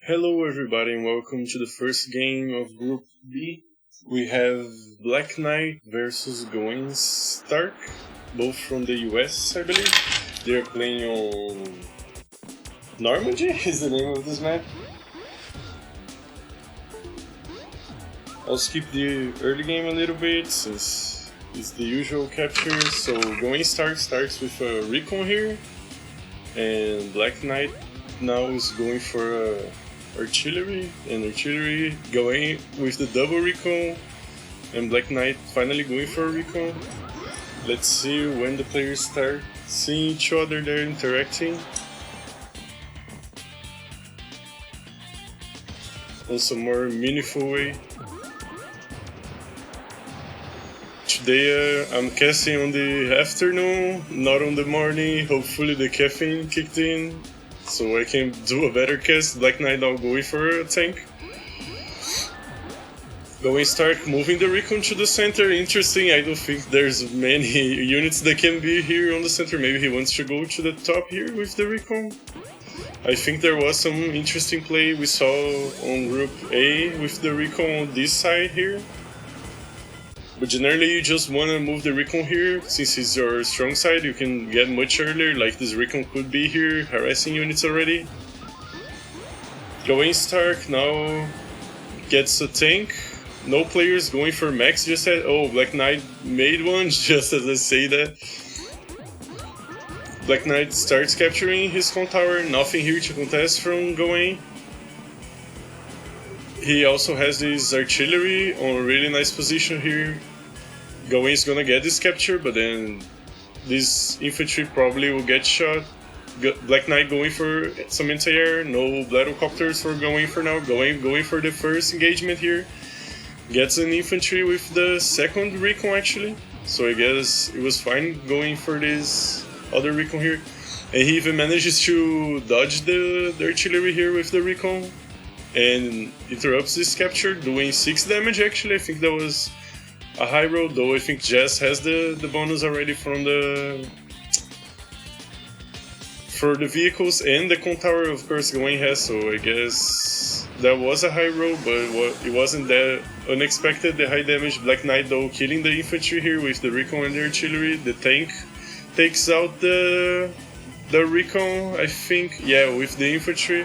Hello everybody and welcome to the first game of Group B. We have BlackNite versus GawainStark, both from the US, I believe. They're playing on Normandy is the name of this map. I'll skip the early game a little bit since it's the usual capture. So GawainStark starts with a recon here, and BlackNite now is going for artillery going with the double recon, and BlackNite finally going for a recon. Let's see when the players start seeing each other there interacting on some more meaningful way. Today I'm casting on the afternoon, not on the morning. Hopefully the caffeine kicked in so I can do a better cast. BlackNite now going for a tank. GawainStark moving the recon to the center. Interesting, I don't think there's many units that can be here on the center. Maybe he wants to go to the top here with the recon. I think there was some interesting play we saw on Group A with the recon on this side here. But generally you just want to move the recon here, since it's your strong side, you can get much earlier, like this recon could be here, harassing units already. GawainStark now gets a tank, no players going for max just yet. Oh, BlackNite made one, just as I say that. BlackNite starts capturing his con tower, nothing here to contest from Gawain. He also has this artillery on a really nice position here. Gawain's gonna get this capture, but then this infantry probably will get shot. BlackNite going for some anti-air, no Battlecopters for Gawain for now. Gawain going for the first engagement here. Gets an infantry with the second recon actually. So I guess it was fine going for this other recon here. And he even manages to dodge the artillery here with the recon and interrupts this capture, doing 6 damage actually. I think that was a high roll, though I think Jess has the bonus already from for the vehicles, and the con tower of course Gawain has, so I guess that was a high roll, but it wasn't that unexpected, the high damage. BlackNite though killing the infantry here with the recon and the artillery. The tank takes out the recon, I think, yeah, with the infantry,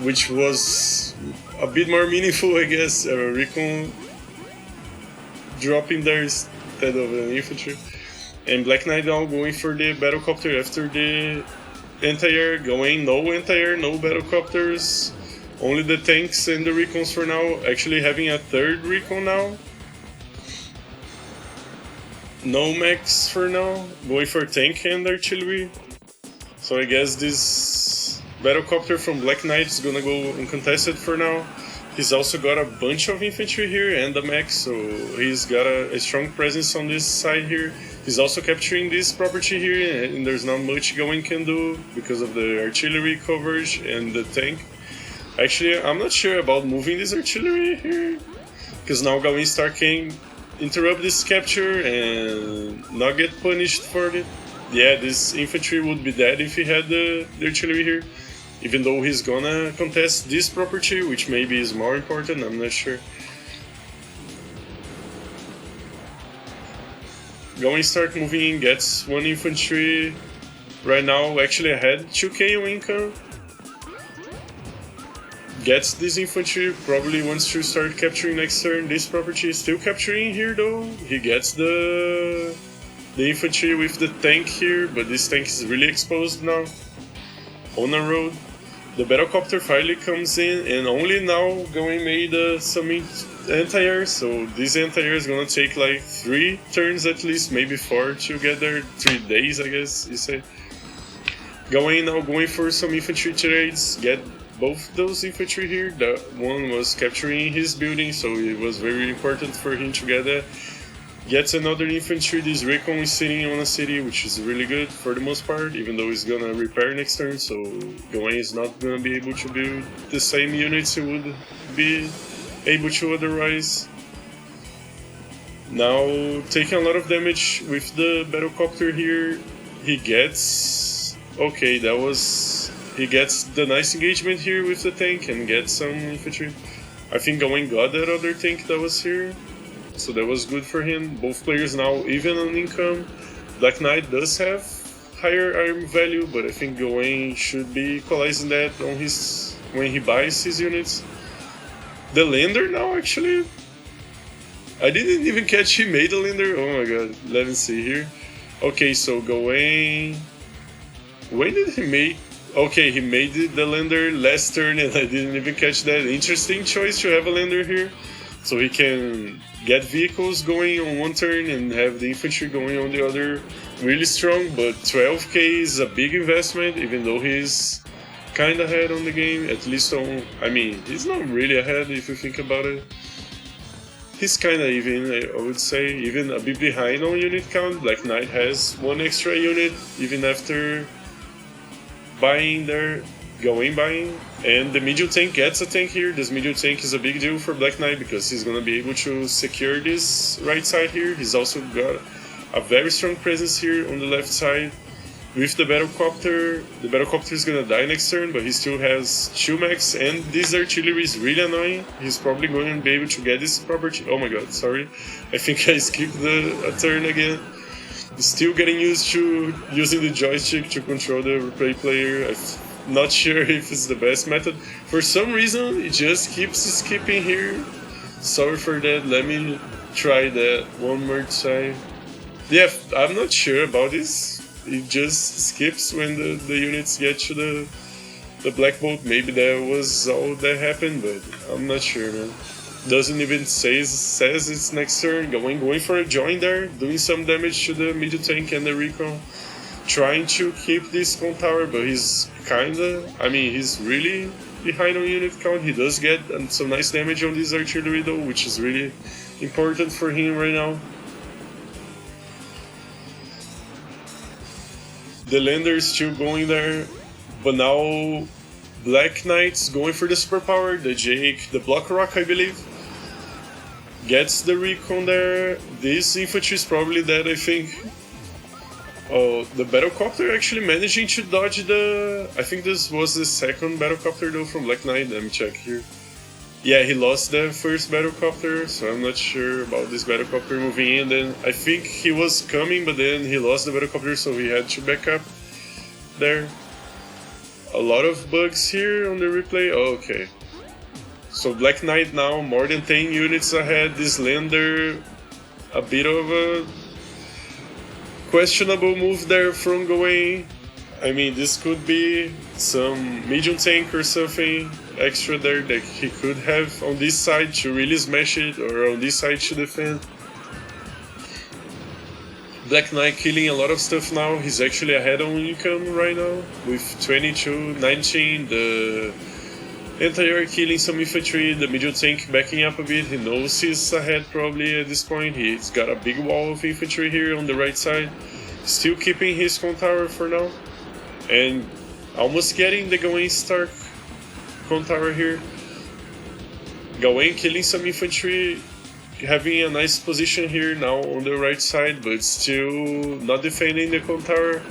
which was a bit more meaningful, I guess. Recon dropping there instead of an infantry. And BlackNite now going for the Battlecopter after the anti-air. Gawain no anti-air, no Battlecopters, only the tanks and the recons for now. Actually having a third recon now. No mechs for now, going for tank and artillery. So I guess this Battlecopter from BlackNite is gonna go uncontested for now. He's also got a bunch of infantry here and a mech, so he's got a strong presence on this side here. He's also capturing this property here, and there's not much Gawain can do because of the artillery coverage and the tank. Actually, I'm not sure about moving this artillery here, because now GawainStark can interrupt this capture and not get punished for it. Yeah, this infantry would be dead if he had the artillery here. Even though he's gonna contest this property, which maybe is more important, I'm not sure. GawainStark moving in, gets 1 infantry. Right now, actually ahead 2k on income. Gets this infantry, probably wants to start capturing next turn. This property is still capturing here though. He gets the infantry with the tank here, but this tank is really exposed now on the road. The Battlecopter finally comes in, and only now Gawain made some anti-air, so this anti-air is gonna take like 3 turns at least, maybe 4 to get there, 3 days I guess you say. Gawain now going for some infantry trades, get both those infantry here. That one was capturing his building, so it was very important for him to get that. Gets another infantry. This recon is sitting on a city, which is really good for the most part, even though he's gonna repair next turn, so Gawain is not gonna be able to build the same units he would be able to otherwise. Now taking a lot of damage with the Battlecopter here. He gets... okay, that was he gets the nice engagement here with the tank and gets some infantry. I think Gawain got that other tank that was here, so that was good for him. Both players now even on income. BlackNite does have higher arm value, but I think Gawain should be equalizing that on his when he buys his units. The lander now, actually, I didn't even catch he made a lander. Oh my god, let me see here. Okay, so Gawain, when did he make? Okay, he made the lander last turn and I didn't even catch that. Interesting choice to have a lander here, so he can get vehicles going on one turn and have the infantry going on the other. Really strong, but 12k is a big investment, even though he's kinda ahead on the game, at least on... I mean, he's not really ahead if you think about it. He's kinda even, I would say, even a bit behind on unit count. BlackNite has one extra unit, even after buying their Gawain buying. And the medium tank gets a tank here. This medium tank is a big deal for BlackNite because he's gonna be able to secure this right side here. He's also got a very strong presence here on the left side. With the Battlecopter, the Battlecopter is gonna die next turn, but he still has 2 mechs, and this artillery is really annoying. He's probably going to be able to get this property. Oh my god, sorry. I think I skipped a turn again. Still getting used to using the joystick to control the replay player. I'm not sure if it's the best method. For some reason, it just keeps skipping here. Sorry for that, let me try that one more time. Yeah, I'm not sure about this. It just skips when the units get to the black bolt. Maybe that was all that happened, but I'm not sure, man. Doesn't even says it's next turn. Going for a join there, doing some damage to the middle tank and the recon. Trying to keep this con tower, but he's kinda... I mean, he's really behind on unit count. He does get some nice damage on this artillery though, which is really important for him right now. The lander is still going there, but now BlackNite's going for the superpower. The Jake, the Block Rock, I believe, gets the recon there. This infantry is probably dead, I think. Oh, the Battlecopter actually managing to dodge the... I think this was the second Battlecopter though from BlackNite. Let me check here. Yeah, he lost the first Battlecopter, so I'm not sure about this Battlecopter moving in. Then I think he was coming, but then he lost the Battlecopter, so he had to back up there. A lot of bugs here on the replay. Oh, okay. So BlackNite now more than 10 units ahead. This lander, a bit of a questionable move there from Gawain. I mean, this could be some medium tank or something extra there that he could have on this side to really smash it, or on this side to defend. BlackNite killing a lot of stuff now. He's actually ahead on income right now with 22-19. The entire killing some infantry, the middle tank backing up a bit. He knows he's ahead probably at this point. He's got a big wall of infantry here on the right side. Still keeping his con tower for now. And almost getting the GawainStark con tower here. Gawain killing some infantry, having a nice position here now on the right side, but still not defending the con tower.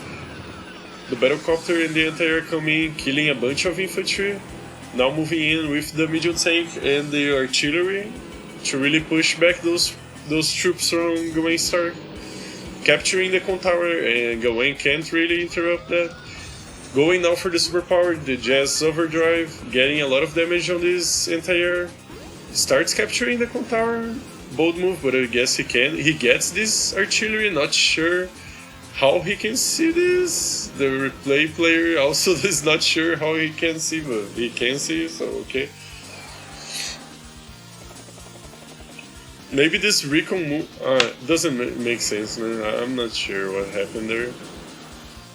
The Battlecopter and the entire coming, killing a bunch of infantry. Now moving in with the medium tank and the artillery to really push back those troops from GawainStark. Capturing the con tower, and Gawain can't really interrupt that. Going now for the superpower, the Jazz Overdrive, getting a lot of damage on this entire. Starts capturing the con tower. Bold move, but I guess he can. He gets this artillery, not sure how he can see this. The replay player also is not sure how he can see, but he can see, so okay. Maybe this recon move doesn't make sense, man. I'm not sure what happened there.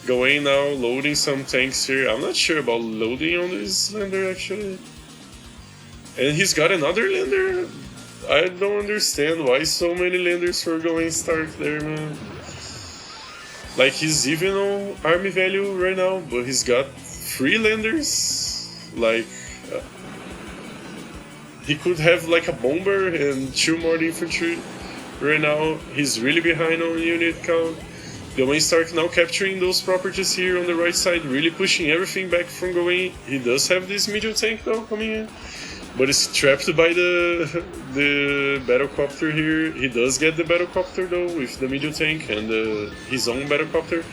Gawain now loading some tanks here. I'm not sure about loading on this lander actually. And he's got another lander? I don't understand why so many landers for GawainStark there, man. Like, he's even on army value right now, but he's got 3 landers. Like, he could have like a bomber and 2 more infantry. Right now, he's really behind on unit count. GawainStark now capturing those properties here on the right side, really pushing everything back from Gawain. He does have this medium tank though coming in, but it's trapped by the battlecopter here. He does get the battlecopter though with the medium tank and his own battlecopter.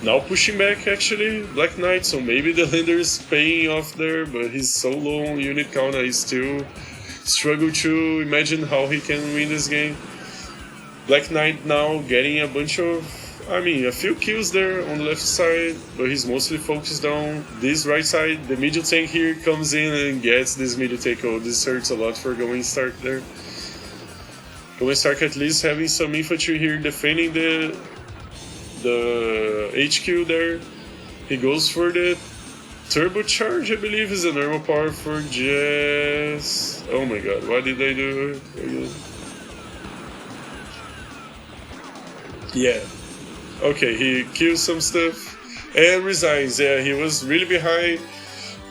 Now pushing back actually, BlackNite, so maybe the lander is paying off there, but he's so low on unit count I still struggle to imagine how he can win this game. BlackNite now getting a bunch of, a few kills there on the left side, but he's mostly focused on this right side. The middle tank here comes in and gets this middle tank. Oh, this hurts a lot for GawainStark there. GawainStark at least having some infantry here defending the HQ there. He goes for the turbocharge, I believe, is a normal power for Jess. Oh my god, what did I do? Yeah. Okay, he kills some stuff and resigns. Yeah, he was really behind.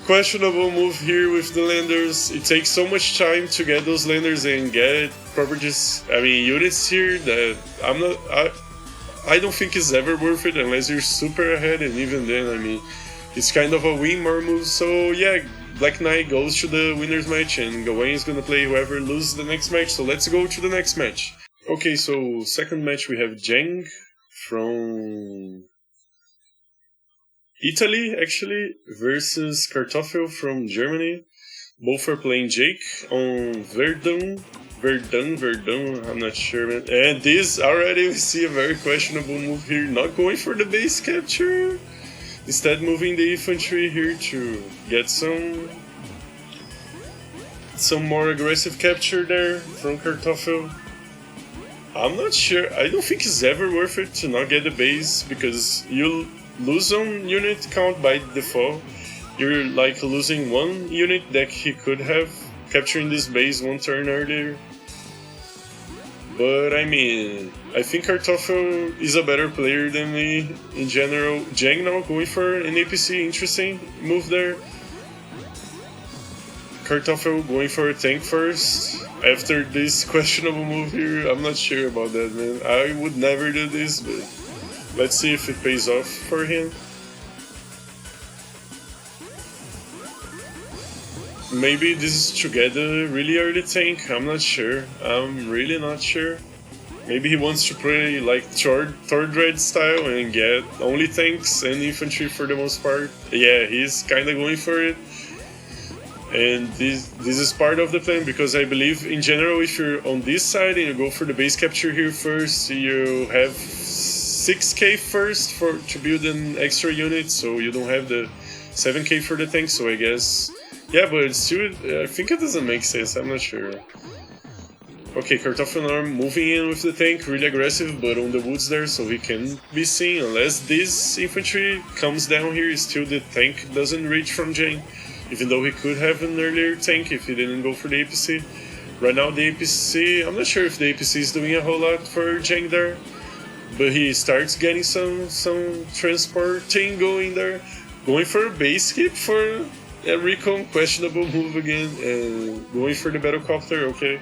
Questionable move here with the landers. It takes so much time to get those landers and get properties, units here that I don't think it's ever worth it unless you're super ahead, and even then, it's kind of a win more move. So yeah, BlackNite goes to the winner's match and Gawain is gonna play whoever loses the next match. So let's go to the next match. Okay, so second match we have Jang from Italy, actually, versus Khartoffel from Germany. Both are playing Jake on Verdun, I'm not sure, man. And this already we see a very questionable move here, not going for the base capture. Instead moving the infantry here to get some more aggressive capture there from Khartoffel. I'm not sure, I don't think it's ever worth it to not get the base, because you lose on unit count by default. You're like losing one unit that he could have, capturing this base one turn earlier. But I think Khartoffel is a better player than me in general. Jang now going for an APC, interesting move there. Khartoffel going for a tank first. After this questionable move here, I'm not sure about that, man. I would never do this, but let's see if it pays off for him. Maybe this is to get a really early tank, I'm not sure. I'm really not sure. Maybe he wants to play like Third Red style and get only tanks and infantry for the most part. Yeah, he's kinda going for it. And this is part of the plan, because I believe in general if you're on this side and you go for the base capture here first, you have 6k first to build an extra unit, so you don't have the 7k for the tank, so I guess... Yeah, but still, I think it doesn't make sense, I'm not sure. Okay, Khartoffel arm moving in with the tank, really aggressive, but on the woods there, so he can be seen. Unless this infantry comes down here, still the tank doesn't reach from Jang. Even though he could have an earlier tank if he didn't go for the APC. Right now the APC, I'm not sure if the APC is doing a whole lot for Jang there, but he starts getting some transporting going there. Going for a base skip for a recon, questionable move again, and going for the battlecopter, okay.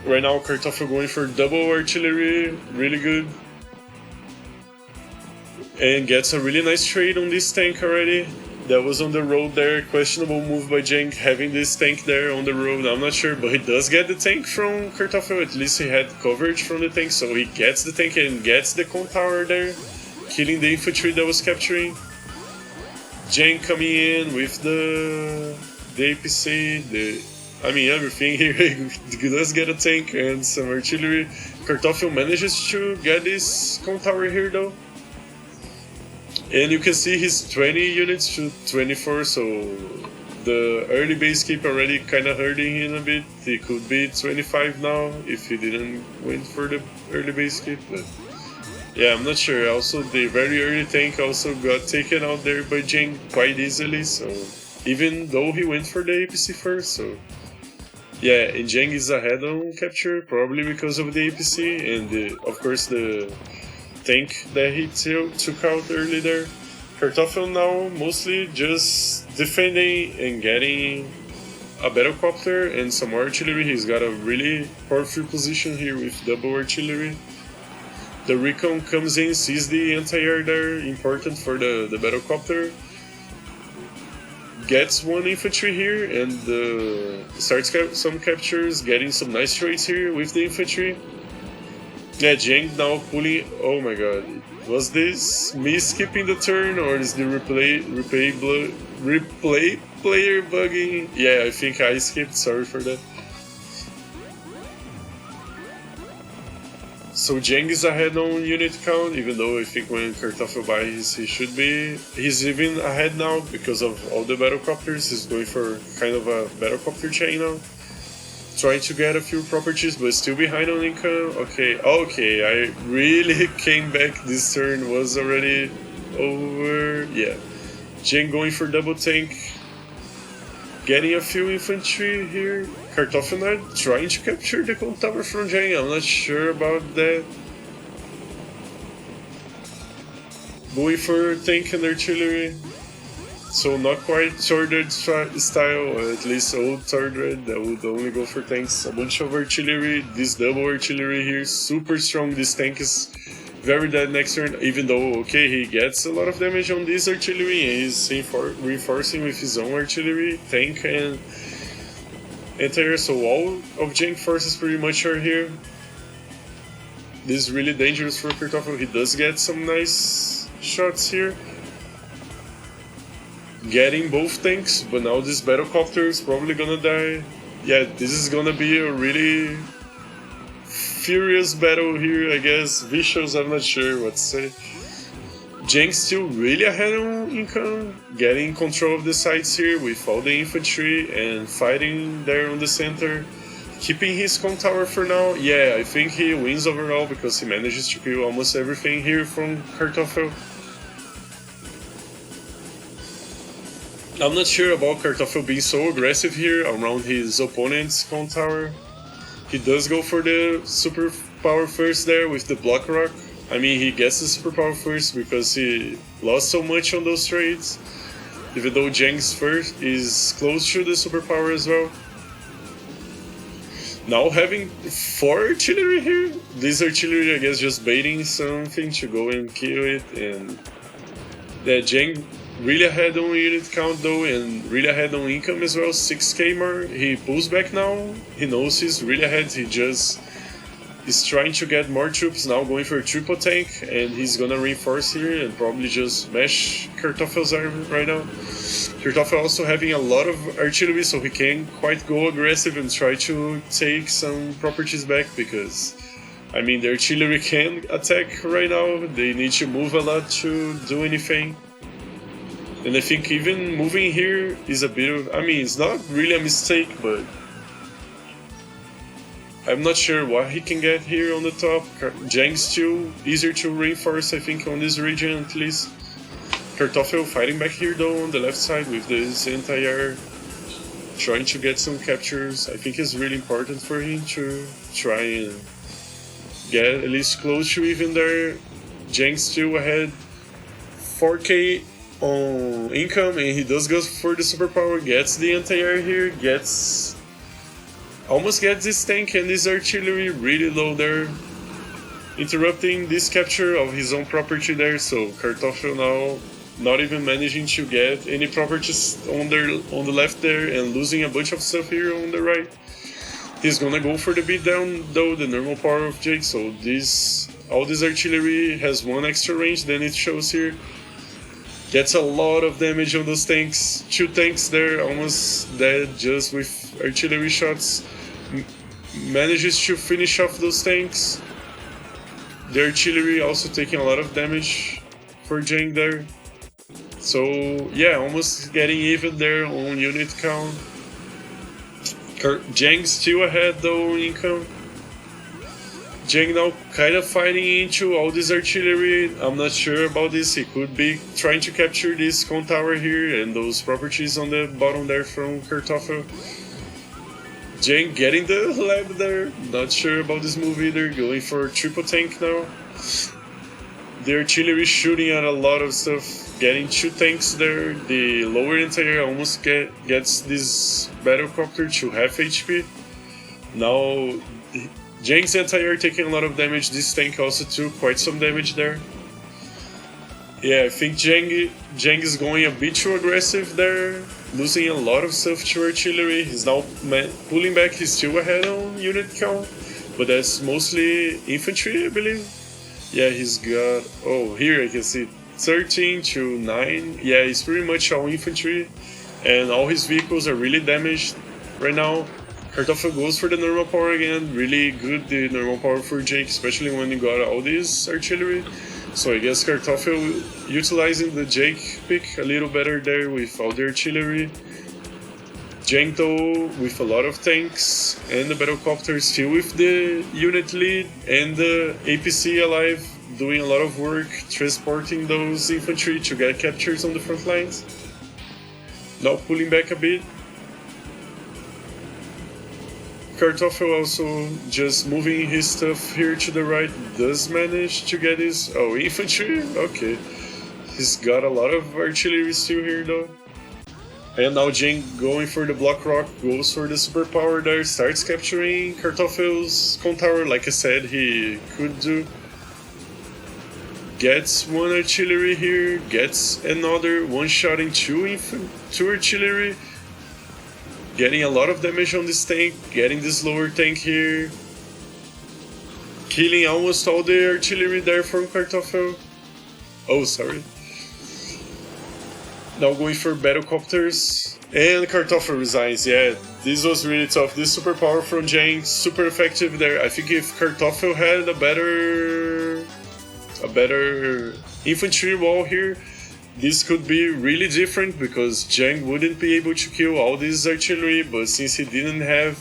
Right now Khartoffel going for double artillery, really good. And gets a really nice trade on this tank already. That was on the road there, questionable move by Jang, having this tank there on the road, I'm not sure, but he does get the tank from Khartoffel, at least he had coverage from the tank, so he gets the tank and gets the con tower there, killing the infantry that was capturing. Jang coming in with the APC, everything here, he does get a tank and some artillery. Khartoffel manages to get this con tower here though. And you can see he's 20 units to 24, so the early base keep already kind of hurting him a bit. He could be 25 now if he didn't went for the early base keep, but yeah, I'm not sure. Also, the very early tank also got taken out there by Jang quite easily, so even though he went for the APC first, so yeah, and Jang is ahead on capture, probably because of the APC, and of course the tank that he took out early there. Khartoffel now mostly just defending and getting a battlecopter and some artillery. He's got a really powerful position here with double artillery. The recon comes in, sees the anti-air there, important for the battlecopter. Gets one infantry here and starts some captures, getting some nice trades here with the infantry. Yeah, Jang now pulling. Oh my god. Was this me skipping the turn or is the replay player bugging? Yeah, I think I skipped, sorry for that. So Jang is ahead on unit count, even though I think when Khartoffel buys he should be. He's even ahead now because of all the battlecopters. He's going for kind of a battlecopter chain now. Trying to get a few properties, but still behind on income. Okay, I really came back. This turn was already over. Yeah. Jang going for double tank. Getting a few infantry here. Khartoffel not trying to capture the cold tower from Jang. I'm not sure about that. Going for tank and artillery. So not quite Swordred style, or at least old Swordred, that would only go for tanks. A bunch of artillery, this double artillery here, super strong. This tank is very dead next turn, even though, okay, he gets a lot of damage on this artillery, and he's reinforcing with his own artillery, tank and anti-air, so all of Jang forces pretty much are here. This is really dangerous for Khartoffel. He does get some nice shots here. Getting both tanks, but now this battlecopter is probably gonna die. Yeah, this is gonna be a really furious battle here, I guess. Vicious, I'm not sure what to say. Jang's still really ahead on income, getting control of the sides here with all the infantry and fighting there on the center. Keeping his con tower for now. Yeah, I think he wins overall because he manages to kill almost everything here from Khartoffel. I'm not sure about Khartoffel being so aggressive here around his opponent's con tower. He does go for the superpower first there with the block rock. I mean, he gets the superpower first because he lost so much on those trades. Even though Jang's first is close to the superpower as well. Now having 4 artillery here. This artillery, I guess, just baiting something to go and kill it. And yeah, Jang really ahead on unit count though, and really ahead on income as well, 6k more. He pulls back now, he knows he's really ahead, he just is trying to get more troops now, going for a triple tank, and he's gonna reinforce here and probably just mash Khartoffel's army right now. Khartoffel also having a lot of artillery, so he can quite go aggressive and try to take some properties back, because I mean the artillery can attack right now, they need to move a lot to do anything. And I think even moving here is a bit of... I mean, it's not really a mistake, but... I'm not sure what he can get here on the top. Jang's still easier to reinforce, I think, on this region at least. Khartoffel fighting back here though on the left side with this anti-air. Trying to get some captures. I think it's really important for him to try and get at least close to even there. Jang's still ahead. 4k on income, and he does go for the superpower, gets the anti-air here, almost gets this tank and this artillery really low there, interrupting this capture of his own property there. So Khartoffel now not even managing to get any properties on the left there and losing a bunch of stuff here on the right. He's gonna go for the beatdown though, the normal power of Jake, so all this artillery has 1 extra range than it shows here. Gets a lot of damage on those tanks. 2 tanks there, almost dead just with artillery shots. Manages to finish off those tanks. The artillery also taking a lot of damage for Jang there. So yeah, almost getting even there on unit count. Jang's still ahead though on income. Jang now kind of fighting into all this artillery. I'm not sure about this. He could be trying to capture this con tower here and those properties on the bottom there from Khartoffel. Jang getting the lab there. Not sure about this move either. Going for triple tank now. The artillery shooting at a lot of stuff. Getting 2 tanks there. The lower anti-air almost gets this battlecopter to half HP. Now Jang's anti-air taking a lot of damage. This tank also took quite some damage there. Yeah, I think Jang is going a bit too aggressive there, losing a lot of stuff to artillery. He's now pulling back. He's still ahead on unit count, but that's mostly infantry, I believe. Yeah, he's got... Oh, here I can see 13 to 9. Yeah, he's pretty much all infantry, and all his vehicles are really damaged right now. Khartoffel goes for the normal power again. Really good, the normal power for Jake, especially when you got all this artillery. So I guess Khartoffel utilizing the Jake pick a little better there with all the artillery. Jang though with a lot of tanks and the battlecopter still with the unit lead and the APC alive, doing a lot of work transporting those infantry to get captures on the front lines. Now pulling back a bit. Khartoffel also just moving his stuff here to the right does manage to get his... Oh, infantry? Okay. He's got a lot of artillery still here though. And now Jang going for the block rock, goes for the superpower there, starts capturing Khartoffel's con tower like I said he could do. Gets one artillery here, gets another, one-shotting two artillery. Getting a lot of damage on this tank, getting this lower tank here. Killing almost all the artillery there from Khartoffel. Oh, sorry. Now going for battlecopters. And Khartoffel resigns, yeah. This was really tough. This superpower from Jang, super effective there. I think if Khartoffel had a better infantry wall here, this could be really different because Jang wouldn't be able to kill all this artillery, but since he didn't have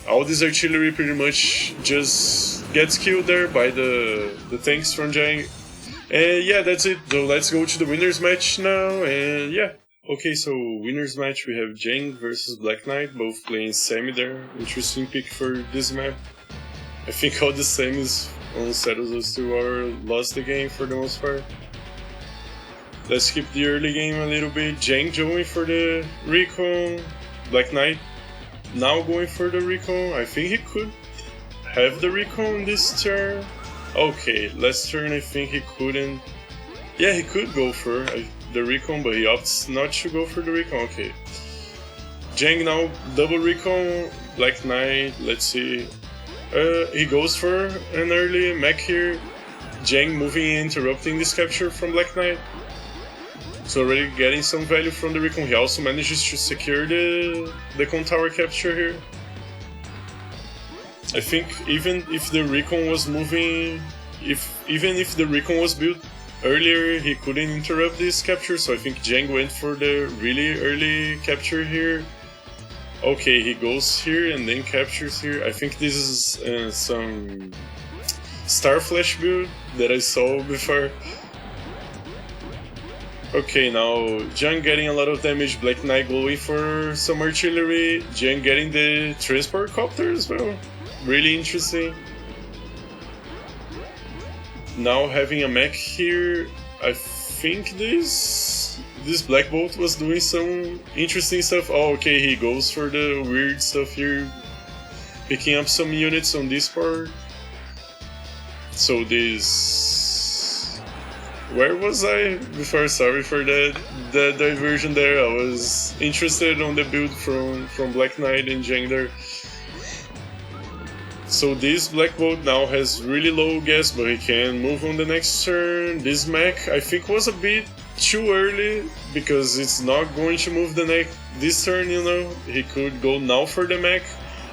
all this artillery, pretty much just gets killed there by the tanks from Jang. And yeah, that's it. So let's go to the winners match now, and yeah. Okay, so winners match, we have Jang versus BlackNite, both playing Semi there. Interesting pick for this map. I think all the Semis on Settles 2 are lost the game for the most part. Let's skip the early game a little bit. Jang going for the recon. BlackNite now going for the recon. I think he could have the recon this turn. Okay, last turn I think he couldn't. Yeah, he could go for the recon, but he opts not to go for the recon. Okay. Jang now double recon. BlackNite, let's see. He goes for an early mech here. Jang moving in, interrupting this capture from BlackNite. So already getting some value from the recon. He also manages to secure the con tower capture here. I think even if the recon was moving, even if the recon was built earlier, he couldn't interrupt this capture. So I think Jang went for the really early capture here. Okay, he goes here and then captures here. I think this is some Star Flash build that I saw before. Okay, now Jang getting a lot of damage, BlackNite going for some artillery, Jang getting the transport copter as well. Really interesting. Now having a mech here, I think this Black Bolt was doing some interesting stuff. Oh, okay, he goes for the weird stuff here, picking up some units on this part. So this... Where was I before? Sorry for that diversion there. I was interested on the build from BlackNite and Jang there. So this Black Bolt now has really low gas, but he can move on the next turn. This mech I think was a bit too early because it's not going to move this turn, you know. He could go now for the mech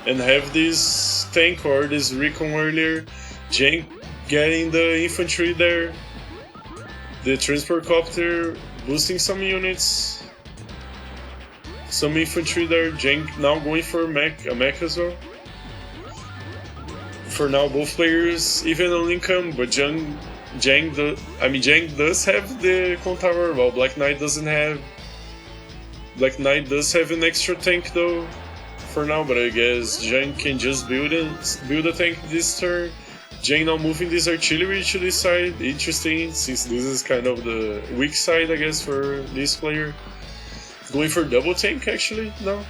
and have this tank or this recon earlier. Jang getting the infantry there. The transport copter boosting some units. Some infantry there. Jang now going for a mech as well. For now, both players even on income, but Jang does have the con tower, while BlackNite doesn't have. BlackNite does have an extra tank though, for now, but I guess Jang can just build a tank this turn. Jang now moving this artillery to this side, interesting, since this is kind of the weak side, I guess, for this player. Going for double tank actually now.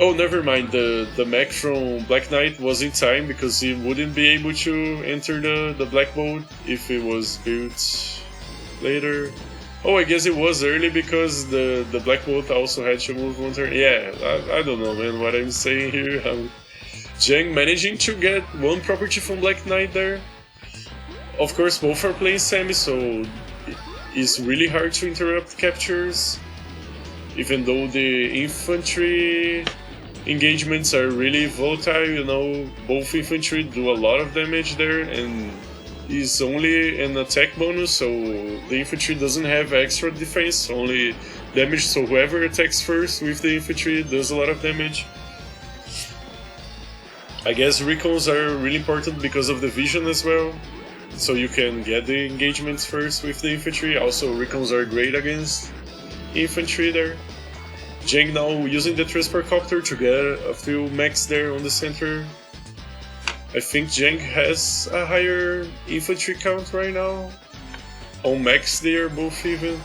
Oh, never mind. The mech from BlackNite was in time because he wouldn't be able to enter the Black Bolt if it was built later. Oh, I guess it was early because the Black Bolt also had to move one turn. Yeah, I don't know, man, what I'm saying here. Jang managing to get one property from BlackNite there. Of course, both are playing semi, so it's really hard to interrupt captures. Even though the infantry engagements are really volatile, you know, both infantry do a lot of damage there, and is only an attack bonus, so the infantry doesn't have extra defense, only damage, so whoever attacks first with the infantry does a lot of damage. I guess recons are really important because of the vision as well, so you can get the engagements first with the infantry. Also, recons are great against infantry there. Jang now using the transport copter to get a few mechs there on the center. I think Jang has a higher infantry count right now. On mechs they are both even.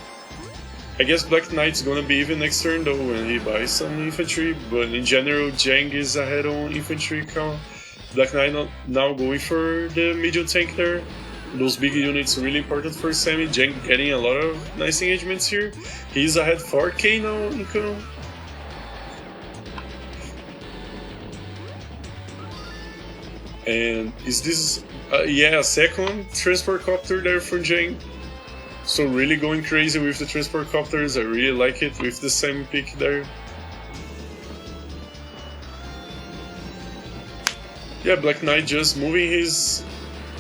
I guess BlackNite's gonna be even next turn though when he buys some infantry, but in general Jang is ahead on infantry count. BlackNite now going for the medium tank there. Those big units really important for Sammy. Jang getting a lot of nice engagements here. He's ahead 4k now in Kuno. And is this, yeah, a second transport copter there for Jang. So really going crazy with the transport copters. I really like it with the Sammy pick there. Yeah, BlackNite just moving his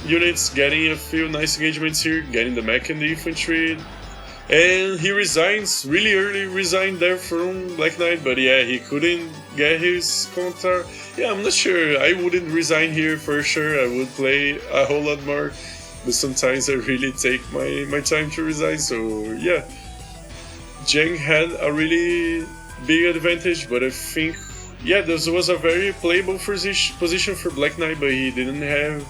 units, getting a few nice engagements here, getting the mech and the infantry. And he resigns, really early resigned there from BlackNite, but yeah, he couldn't get his counter. Yeah, I'm not sure, I wouldn't resign here for sure, I would play a whole lot more, but sometimes I really take my time to resign, so yeah. Jang had a really big advantage, but I think, yeah, this was a very playable position for BlackNite, but he didn't have.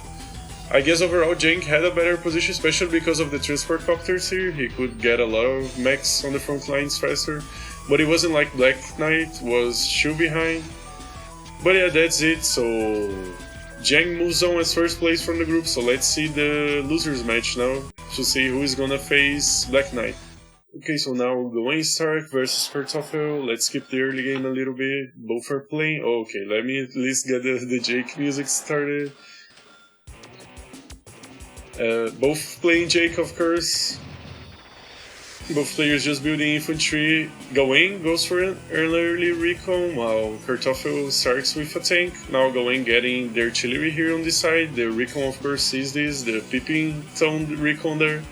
I guess overall Jang had a better position, especially because of the transport copters here. He could get a lot of mechs on the front lines faster, but it wasn't like BlackNite was two behind. But yeah, that's it. So Jang moves on as first place from the group. So let's see the losers match now to see who is gonna face BlackNite. Okay, so now GawainStark versus Khartoffel. Let's skip the early game a little bit. Both are playing. Oh, okay, let me at least get the Jake music started. Both playing Jake, of course. Both players just building infantry. Gawain goes for an early recon, while Khartoffel starts with a tank. Now Gawain getting the artillery here on this side. The recon, of course, sees this, the peeping toned recon there.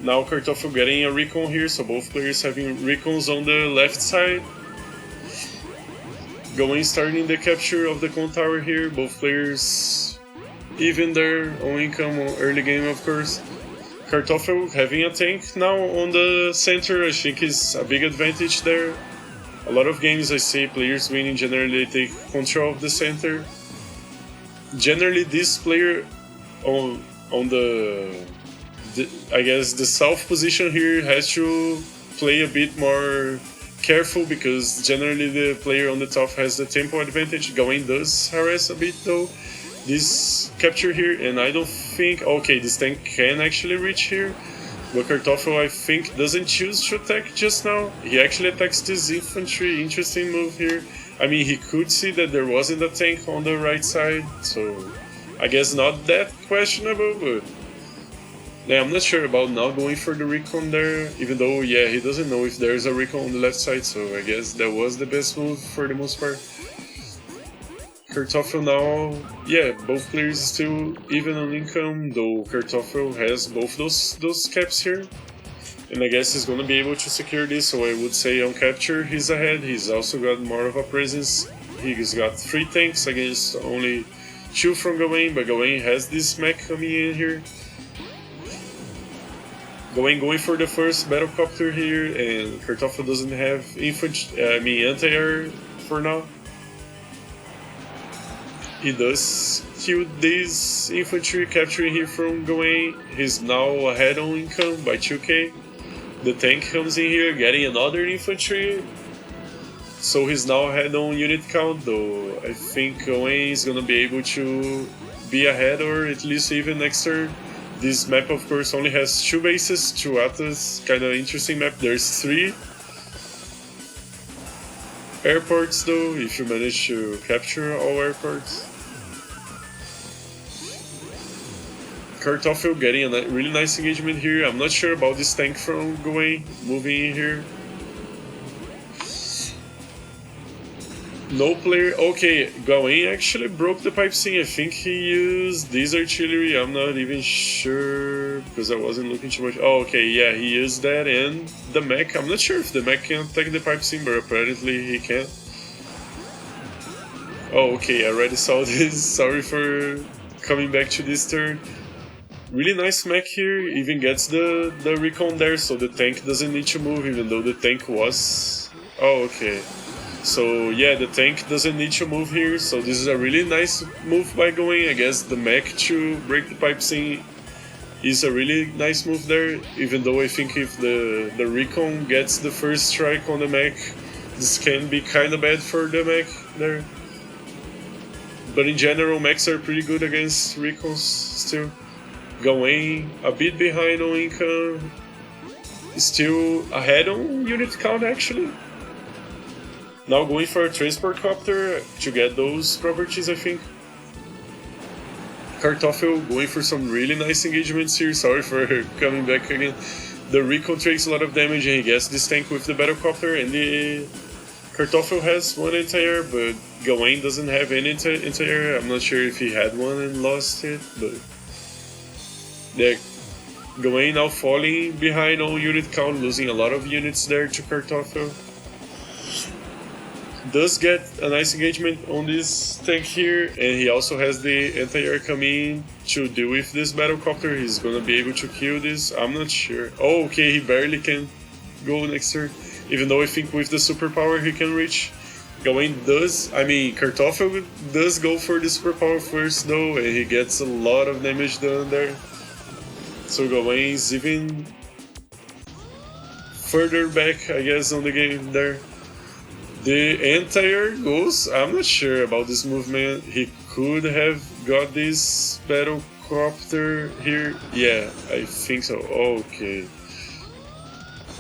Now Khartoffel getting a recon here, so both players having recons on the left side. Gawain starting the capture of the con tower here. Both players even there on income on early game, of course. Khartoffel having a tank now on the center, I think is a big advantage there. A lot of games I see players winning, generally they take control of the center. Generally this player on the I guess the south position here has to play a bit more careful because generally the player on the top has the tempo advantage. Gawain does harass a bit though this capture here, and I don't think, okay, this tank can actually reach here, but Khartoffel I think doesn't choose to attack just now. He actually attacks this infantry. Interesting move here. I mean, he could see that there wasn't a tank on the right side, so I guess not that questionable, but yeah, I'm not sure about not going for the recon there, even though, yeah, he doesn't know if there's a recon on the left side, so I guess that was the best move for the most part. Khartoffel now, yeah, both players still even on income, though Khartoffel has both those caps here. And I guess he's gonna be able to secure this, so I would say on capture he's ahead. He's also got more of a presence. He's got 3 tanks against only 2 from Gawain, but Gawain has this mech coming in here. Gawain going for the first battle copter here, and Khartoffel doesn't have anti-air for now. He does kill this infantry, capturing here from Gawain. He's now ahead on income by 2k. The tank comes in here, getting another infantry. So he's now ahead on unit count, though I think Gawain is gonna be able to be ahead or at least even next turn. This map, of course, only has 2 bases, 2 atlas, kinda interesting map. There's 3 airports, though, if you manage to capture all airports. Khartoffel getting a really nice engagement here. I'm not sure about this tank from Gawain moving in here. No player. Okay, Gawain actually broke the pipe scene. I think he used this artillery. I'm not even sure because I wasn't looking too much. Oh, okay, yeah, he used that and the mech. I'm not sure if the mech can attack the pipe scene, but apparently he can. Oh, okay, I already saw this. Sorry for coming back to this turn. Really nice mech here. Even gets the recon there, so the tank doesn't need to move, even though the tank was. Oh, okay. So yeah, the tank doesn't need to move here, so this is a really nice move by Gawain. I guess the mech to break the pipe scene is a really nice move there, even though I think if the recon gets the first strike on the mech, this can be kinda bad for the mech there. But in general, mechs are pretty good against recons still. Gawain a bit behind on income, still ahead on unit count actually. Now going for a transport copter to get those properties, I think. Khartoffel going for some really nice engagements here. Sorry for coming back again. The recon takes a lot of damage and he gets this tank with the battle copter, and the Khartoffel has one anti-air, but Gawain doesn't have any anti-air. I'm not sure if he had one and lost it, but yeah, Gawain now falling behind on unit count, losing a lot of units there to Khartoffel. Does get a nice engagement on this tank here, and he also has the anti-air coming to deal with this battle copter. He's gonna be able to kill this. I'm not sure. Oh, okay, he barely can go next turn, even though I think with the superpower he can reach. Gawain does, Khartoffel does go for the superpower first though, and he gets a lot of damage done there. So Gawain is even further back, I guess, on the game there. The anti-air goes. I'm not sure about this movement. He could have got this battle copter here. Yeah, I think so. Okay.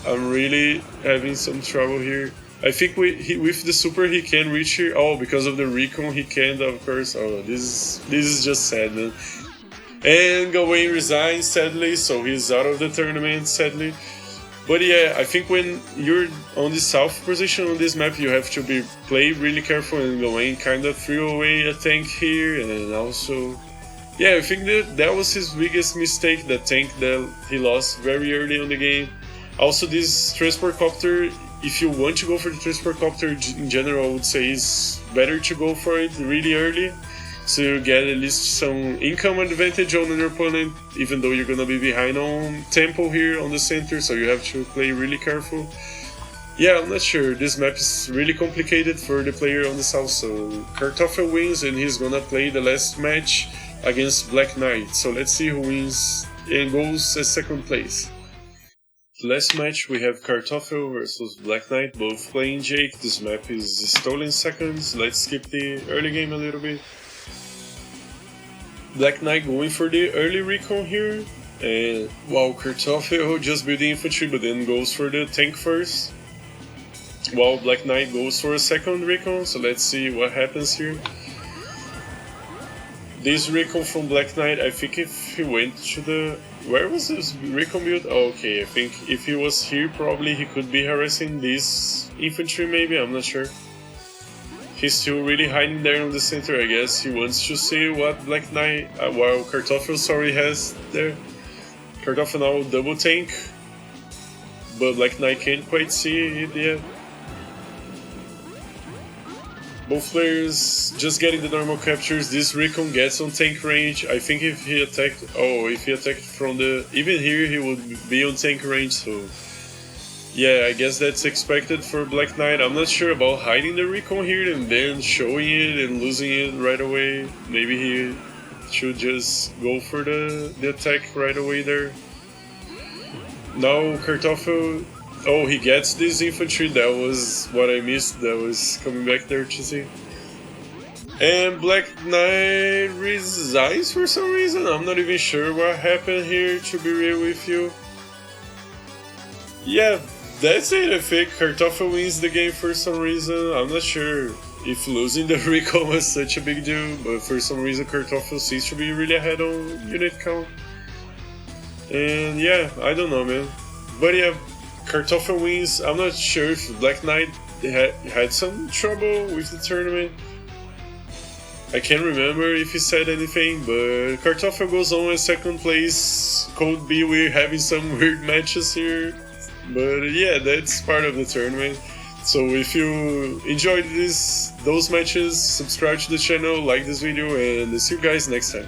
I'm really having some trouble here. I think with the super he can reach here. Oh, because of the recon he can't, of course. Oh, this is just sad, man. And Gawain resigns, sadly, so he's out of the tournament, sadly. But yeah, I think when you're on the south position on this map, you have to play really careful, and Gawain kind of threw away a tank here, and then also... Yeah, I think that was his biggest mistake, that tank that he lost very early on the game. Also, this transport copter, if you want to go for the transport copter in general, I would say it's better to go for it really early, so you get at least some income advantage on your opponent, even though you're gonna be behind on tempo here on the center, so you have to play really careful. Yeah, I'm not sure. This map is really complicated for the player on the south, so Khartoffel wins and he's gonna play the last match against BlackNite. So let's see who wins and goes as second place. Last match we have Khartoffel versus BlackNite, both playing Jake. This map is stolen seconds. Let's skip the early game a little bit. BlackNite going for the early recon here, and while Khartoffel just building infantry but then goes for the tank first, while BlackNite goes for a second recon, so let's see what happens here. This recon from BlackNite, I think if he went to the... Where was his recon build? Oh, okay, I think if he was here probably he could be harassing this infantry maybe, I'm not sure. He's still really hiding there on the center, I guess. He wants to see what BlackNite, while Khartoffel, has there. Khartoffel now double tank, but BlackNite can't quite see it yet. Both players just getting the normal captures. This recon gets on tank range. I think if he attacked from the... Even here he would be on tank range, so... Yeah, I guess that's expected for BlackNite. I'm not sure about hiding the recon here and then showing it and losing it right away. Maybe he should just go for the attack right away there. Now Khartoffel Oh, he gets this infantry. That was what I missed. That was coming back there to see. And BlackNite resigns for some reason. I'm not even sure what happened here, to be real with you. Yeah, that's it. I think Khartoffel wins the game for some reason. I'm not sure if losing the recall was such a big deal, but for some reason Khartoffel seems to be really ahead on unit count. And yeah, I don't know, man. But yeah, Khartoffel wins. I'm not sure if BlackNite had some trouble with the tournament. I can't remember if he said anything, but Khartoffel goes on in second place. Code B, we're having some weird matches here. But yeah, that's part of the tournament. So if you enjoyed those matches, subscribe to the channel, like this video, and see you guys next time.